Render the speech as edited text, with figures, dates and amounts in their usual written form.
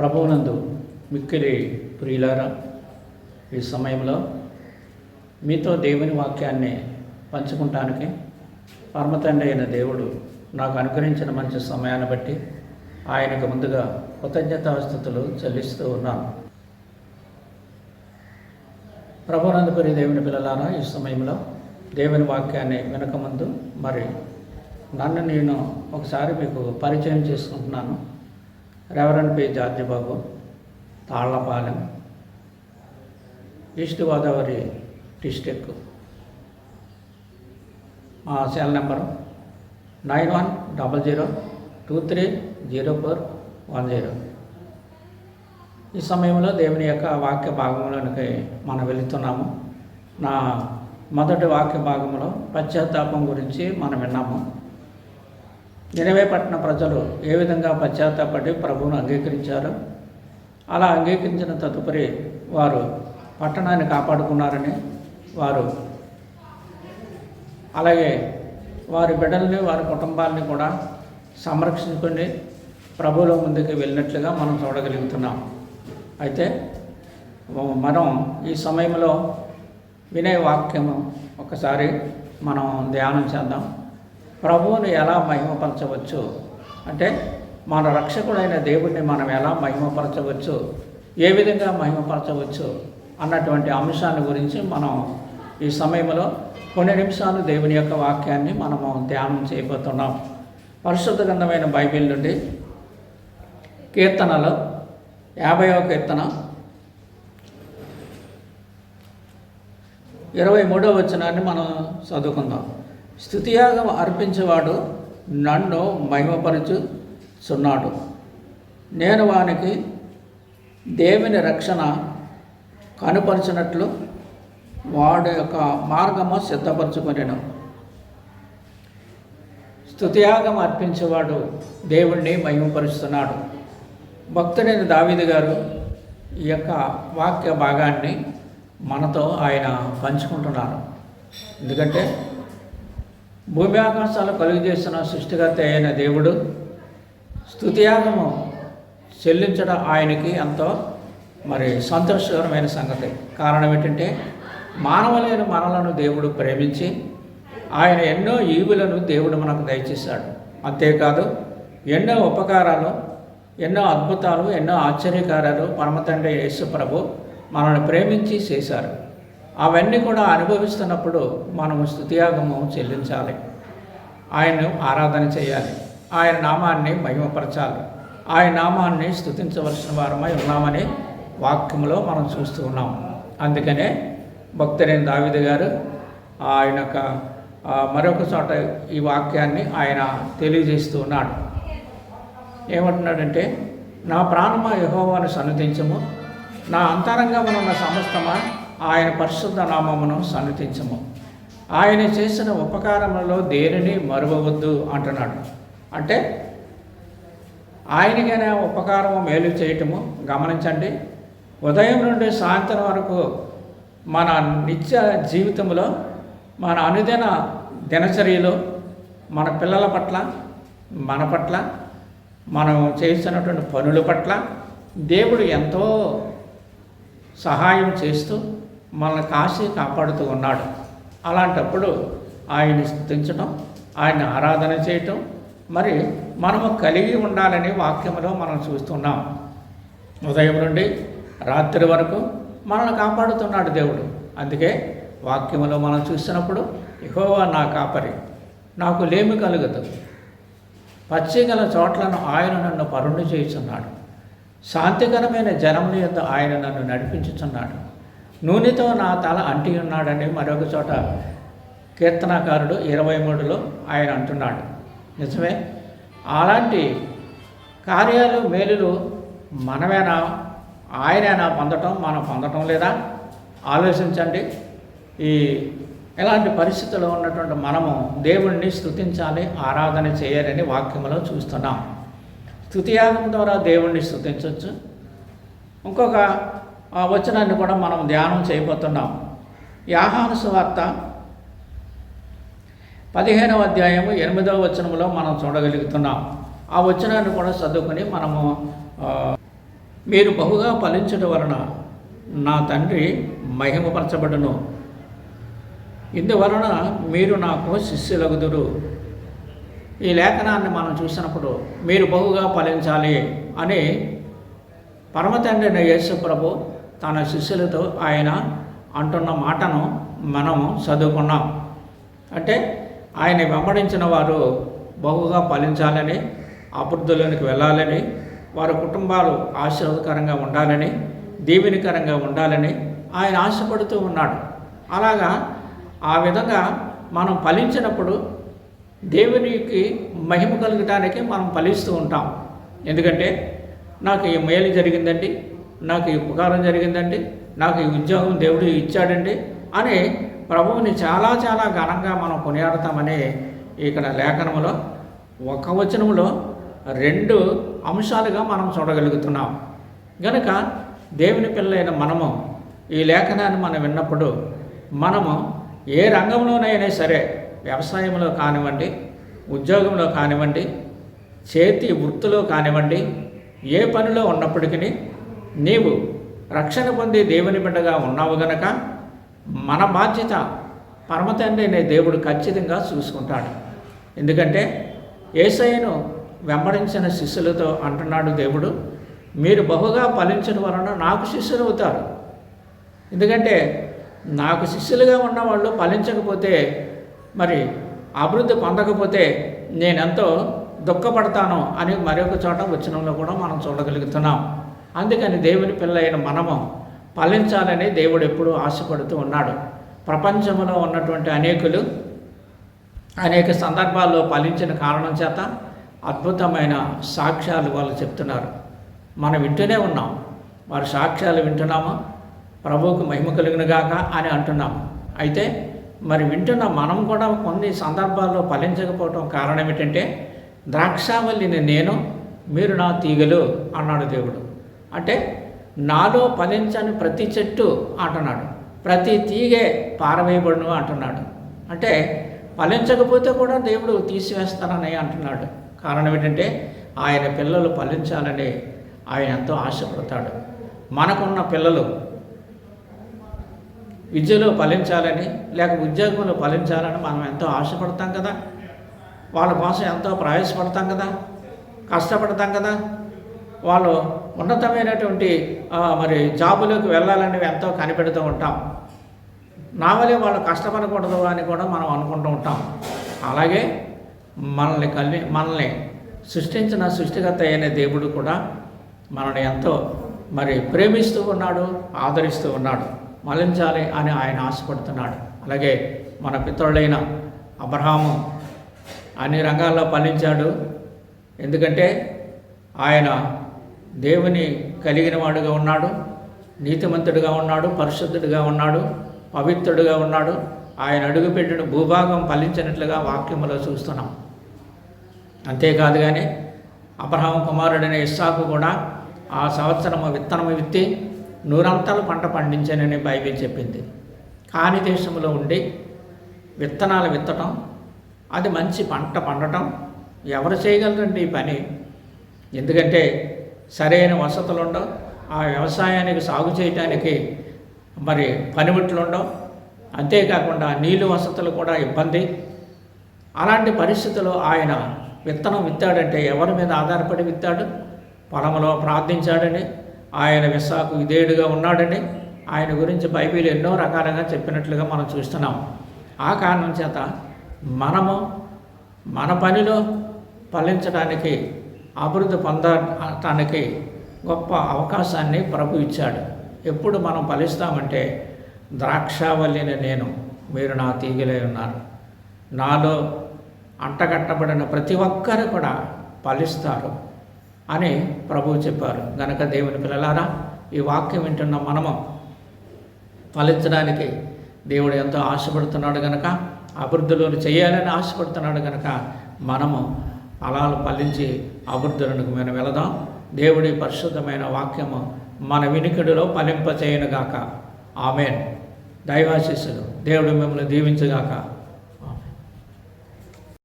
ప్రభువునందు మిక్కిలి ప్రియులారా, ఈ సమయంలో మీతో దేవుని వాక్యాన్ని పంచుకుంటానికి పరమతండ్రి అయిన దేవుడు నాకు అనుగ్రహించిన మంచి సమయాన్ని బట్టి ఆయనకు ముందుగా కృతజ్ఞతాస్తుతులు చెల్లిస్తూ ఉన్నాను. ప్రభువునందు ప్రియ దేవుని పిల్లలారా, ఈ సమయంలో దేవుని వాక్యాన్ని వినకముందు మరి నన్ను నేను ఒకసారి మీకు పరిచయం చేసుకుంటున్నాను. రెవరెండ్ పి జార్జి బాబు, తాళ్లపాలెం, ఈస్ట్ గోదావరి డిస్టిక్. మా సెల్ నెంబరు 9100230410. ఈ సమయంలో దేవుని యొక్క వాక్య భాగంలోనికి మనం వెళుతున్నాము. నా మొదటి వాక్య భాగంలో పశ్చాత్తాపం గురించి మనం విన్నాము. నినవే పట్టణ ప్రజలు ఏ విధంగా పశ్చాత్తాపడి ప్రభువును అంగీకరించారో, అలా అంగీకరించిన తదుపరి వారు పట్టణాన్ని కాపాడుకున్నారని, వారు అలాగే వారి బిడ్డల్ని వారి కుటుంబాలని కూడా సంరక్షించుకొని ప్రభువులో ముందుకు వెళ్ళినట్లుగా మనం చూడగలుగుతున్నాం. అయితే మనం ఈ సమయంలో వినే వాక్యము ఒకసారి మనం ధ్యానం చేద్దాం. ప్రభువుని ఎలా మహిమపరచవచ్చు అంటే, మన రక్షకుడైన దేవుడిని మనం ఎలా మహిమపరచవచ్చు, ఏ విధంగా మహిమపరచవచ్చు అన్నటువంటి అంశాన్ని గురించి మనం ఈ సమయంలో కొన్ని నిమిషాలు దేవుని యొక్క వాక్యాన్ని మనము ధ్యానం చేయబోతున్నాం. పరిశుద్ధ గ్రంథమైన బైబిల్ నుండి కీర్తనలో 50వ కీర్తన 23వ వచనాన్ని మనం చదువుకుందాం. స్తుతియాగం అర్పించేవాడు నన్ను మహిమపరచుచున్నాడు, నేను వానికి దేవుని రక్షణ కనుపరిచినట్లు వాడి యొక్క మార్గము సిద్ధపరచుకొనెను. స్తుతియాగం అర్పించేవాడు దేవుణ్ణి మహిమపరుస్తున్నాడు. భక్తుడైన దావీదు గారు ఈ యొక్క వాక్య భాగాన్ని మనతో ఆయన పంచుకుంటున్నారు. ఎందుకంటే భూమి ఆకాశాలు కలుగజేసిన సృష్టికర్త అయిన దేవుడు స్తుతియాగము చెల్లించడం ఆయనకి ఎంతో సంతోషకరమైన సంగతి. కారణం ఏంటంటే, మానవులైన మనలను దేవుడు ప్రేమించి ఆయన ఎన్నో ఈవులను దేవుడు మనకు దయచేశాడు. అంతేకాదు ఎన్నో ఉపకారాలు, ఎన్నో అద్భుతాలు, ఎన్నో ఆశ్చర్యకార్యాలు పరమతండ్రి యేసు ప్రభు మనల్ని ప్రేమించి చేశారు. అవన్నీ కూడా అనుభవిస్తున్నప్పుడు మనము స్తుతియాగము చెల్లించాలి, ఆయన్ను ఆరాధన చేయాలి, ఆయన నామాన్ని మహిమపరచాలి, ఆయన నామాన్ని స్తుతించవలసిన వారమై ఉన్నామని వాక్యంలో మనం చూస్తూ ఉన్నాం. అందుకనే భక్తుడైన దావీదు గారు ఆయన యొక్క మరొక చోట ఈ వాక్యాన్ని ఆయన తెలియజేస్తూ ఉన్నాడు. ఏమంటున్నాడంటే, నా ప్రాణమా యెహోవాను సన్నుతించము, నా అంతరంగమునున్న సమస్తమా ఆయన పరిశుద్ధ నామమును సన్నుతించము, ఆయన చేసిన ఉపకారములలో దేనిని మరువవద్దు అంటున్నాడు. అంటే ఆయనకైనా ఉపకారము మేలు చేయటము గమనించండి. ఉదయం నుండి సాయంత్రం వరకు మన నిత్య జీవితంలో, మన అనుదిన దినచర్యలో, మన పిల్లల పట్ల, మన పట్ల, మనం చేస్తున్నటువంటి పనుల పట్ల దేవుడు ఎంతో సహాయం చేస్తూ మనల్ని కాసి కాపాడుతూ ఉన్నాడు. అలాంటప్పుడు ఆయన్ని స్తుతించడం, ఆయన ఆరాధన చేయటం మరి మనము కలిగి ఉండాలని వాక్యంలో మనం చూస్తున్నాం. ఉదయం నుండి రాత్రి వరకు మనల్ని కాపాడుతున్నాడు దేవుడు. అందుకే వాక్యంలో మనం చూసినప్పుడు, యెహోవా నా కాపరి, నాకు లేమి కలుగదు, పచ్చిగల చోట్లను ఆయన నన్ను పరుండు చేయుచున్నాడు, శాంతికరమైన జనముల యొద్ద ఆయన నన్ను నడిపించుచున్నాడు, నూనెతో నా తల అంటి ఉన్నాడని మరొక చోట కీర్తనాకారుడు 23లో ఆయన అంటున్నాడు. నిజమే, అలాంటి కార్యాలు మేలులు మనమేనా, ఆయనైనా పొందటం, మనం పొందటం లేదా? ఆలోచించండి. ఎలాంటి పరిస్థితుల్లో ఉన్నటువంటి మనము దేవుణ్ణి స్తుతించాలి, ఆరాధన చేయాలని వాక్యంలో చూస్తున్నాం. స్తుతియాగం ద్వారా దేవుణ్ణి స్తుతించవచ్చు. ఇంకొక వచనాన్ని కూడా మనం ధ్యానం చేయబోతున్నాం. యోహాను సువార్త 15వ అధ్యాయము 8వ వచనంలో మనం చూడగలుగుతున్నాం. ఆ వచనాన్ని కూడా చదువుకొని మనము మీరు బహుగా ఫలించడం వలన నా తండ్రి మహిమపరచబడును. ఇందువలన మీరు నాకు శిష్యులగుదురు. ఈ లేఖనాన్ని మనం చూసినప్పుడు మీరు బహుగా ఫలించాలి అని పరమతండ్రి అయిన యేసు ప్రభు తన శిష్యులతో ఆయన అంటున్న మాటను మనము చదువుకున్నాం. అంటే ఆయన వెంబడించిన వారు బహుగా ఫలించాలని, అభివృద్ధిలోనికి వెళ్ళాలని, వారి కుటుంబాలు ఆశీర్వాదకరంగా ఉండాలని, దీవెనకరంగా ఉండాలని ఆయన ఆశపడుతూ ఉన్నాడు. అలాగా ఆ విధంగా మనం ఫలించినప్పుడు దేవునికి మహిమ కలగటానికి మనం ఫలిస్తూ ఉంటాం. ఎందుకంటే నాకు ఈ మేలు జరిగిందండి, నాకు ఈ ఉపకారం జరిగిందండి, నాకు ఈ ఉద్యోగం దేవుడు ఇచ్చాడండి అని ప్రభువుని చాలా చాలా ఘనంగా మనం కొనియాడతామని ఇక్కడ లేఖనములో ఒక వచనములో 2 అంశాలుగా మనం చూడగలుగుతున్నాం. కనుక దేవుని పిల్లలైన మనము ఈ లేఖనాన్ని మనం విన్నప్పుడు మనము ఏ రంగంలోనైనా సరే, వ్యవసాయంలో కానివ్వండి, ఉద్యోగంలో కానివ్వండి, చేతి వృత్తిలో కానివ్వండి, ఏ పనిలో ఉన్నప్పటికీ నీవు రక్షణ పొంది దేవుని బిడ్డగా ఉన్నావు గనక మన బాధ్యత పరమతండ్రి అనే దేవుడు ఖచ్చితంగా చూసుకుంటాడు. ఎందుకంటే యేసయ్యను వెంబడించిన శిష్యులతో అంటున్నాడు దేవుడు, మీరు బహుగా ఫలించడం వలన నాకు శిష్యులు అవుతారు. ఎందుకంటే నాకు శిష్యులుగా ఉన్నవాళ్ళు ఫలించకపోతే, మరి అభివృద్ధి పొందకపోతే నేనెంతో దుఃఖపడతాను అని మరొక చోట వచనంలో కూడా మనం చూడగలుగుతున్నాం. అందుకని దేవుని పిల్లలైన మనము ఫలించాలని దేవుడు ఎప్పుడూ ఆశపడుతూ ఉన్నాడు. ప్రపంచంలో ఉన్నటువంటి అనేక సందర్భాల్లో ఫలించిన కారణం చేత అద్భుతమైన సాక్ష్యాలు వాళ్ళు చెప్తున్నారు. మనం వింటూనే ఉన్నాం. వారి సాక్ష్యాలు వింటున్నాము, ప్రభువుకు మహిమ కలుగునుగాక అని అంటున్నాము. అయితే మరి వింటున్న మనం కూడా కొన్ని సందర్భాల్లో ఫలించకపోవటం కారణం ఏమిటంటే, ద్రాక్షావల్లిని నేను, మీరు నా తీగలు అన్నాడు దేవుడు. అంటే నాలో ఫలించని ప్రతి చెట్టు అంటున్నాడు, ప్రతి తీగే పారవేయబడును అంటున్నాడు. అంటే ఫలించకపోతే కూడా దేవుడు తీసివేస్తానని అంటున్నాడు. కారణం ఏంటంటే ఆయన పిల్లలు ఫలించాలని ఆయన ఎంతో ఆశపడతాడు. మనకున్న పిల్లలు విద్యలో ఫలించాలని, లేక ఉద్యోగంలో ఫలించాలని మనం ఎంతో ఆశపడతాం కదా, వాళ్ళ కోసం ఎంతో ప్రయాసపడతాం కదా, కష్టపడతాం కదా, వాళ్ళు ఉన్నతమైనటువంటి మరి జాబులోకి వెళ్ళాలని ఎంతో కనిపెడుతూ ఉంటాం. నా వల్లే వాళ్ళు కష్టపడకూడదు అని కూడా మనం అనుకుంటూ ఉంటాం. అలాగే మనల్ని సృష్టించిన సృష్టికర్త అయిన దేవుడు కూడా మనల్ని ఎంతో మరి ప్రేమిస్తూ ఉన్నాడు, ఆదరిస్తూ ఉన్నాడు. ఫలించాలి అని ఆయన ఆశపడుతున్నాడు. అలాగే మన పితరుడైన అబ్రహాము అన్ని రంగాల్లో ఫలించాడు. ఎందుకంటే ఆయన దేవుని కలిగిన వాడుగా ఉన్నాడు, నీతిమంతుడిగా ఉన్నాడు, పరిశుద్ధుడిగా ఉన్నాడు, పవిత్రుడిగా ఉన్నాడు. ఆయన అడుగుపెట్టిన భూభాగం ఫలించినట్లుగా వాక్యములో చూస్తున్నాం. అంతేకాదు కానీ అబ్రహాము కుమారుడైన ఇస్సాకు కూడా ఆ సంవత్సరము విత్తనము విత్తి 100 అంతలు పంట పండించానని బైబిల్ చెప్పింది. కాని దేశంలో ఉండి విత్తనాలు విత్తటం, అది మంచి పంట పండటం ఎవరు చేయగలరండి ఈ పని? ఎందుకంటే సరైన వసతులు ఉండవు, ఆ వ్యవసాయానికి సాగు చేయడానికి మరి పనిముట్లు ఉండవు, అంతేకాకుండా నీళ్ళు వసతులు కూడా ఇబ్బంది. అలాంటి పరిస్థితుల్లో ఆయన విత్తనం విత్తాడంటే ఎవరి మీద ఆధారపడి విత్తాడు? పొలంలో ప్రార్థించాడని, ఆయన విస్సాకు విధేయుడిగా ఉన్నాడని ఆయన గురించి బైబిల్ ఎన్నో రకాలుగా చెప్పినట్లుగా మనం చూస్తున్నాం. ఆ కారణం చేత మనము మన పనిలో ఫలించడానికి, అభివృద్ధి పొందటానికి గొప్ప అవకాశాన్ని ప్రభు ఇచ్చాడు. ఎప్పుడు మనం ఫలిస్తామంటే, ద్రాక్షావల్లిని నేను, మీరు నా తీగలై ఉన్నారు. నాలో అంటగట్టబడిన ప్రతి ఒక్కరు కూడా ఫలిస్తారు అని ప్రభువు చెప్పారు. గనక దేవుని పిల్లలారా, ఈ వాక్యం వింటున్న మనము ఫలించడానికి దేవుడు ఎంతో ఆశపడుతున్నాడు గనక, అభివృద్ధిలోని చేయాలని ఆశపడుతున్నాడు గనక మనము ఫలాలు ఫలించి అభివృద్ధులకు మనం వెళదాం. దేవుడి పరిశుద్ధమైన వాక్యము మన వినికిడిలో ఫలింపచేయునుగాక. ఆమేన్. దైవాశీస్సులు. దేవుడు మిమ్మల్ని దీవించుగాక.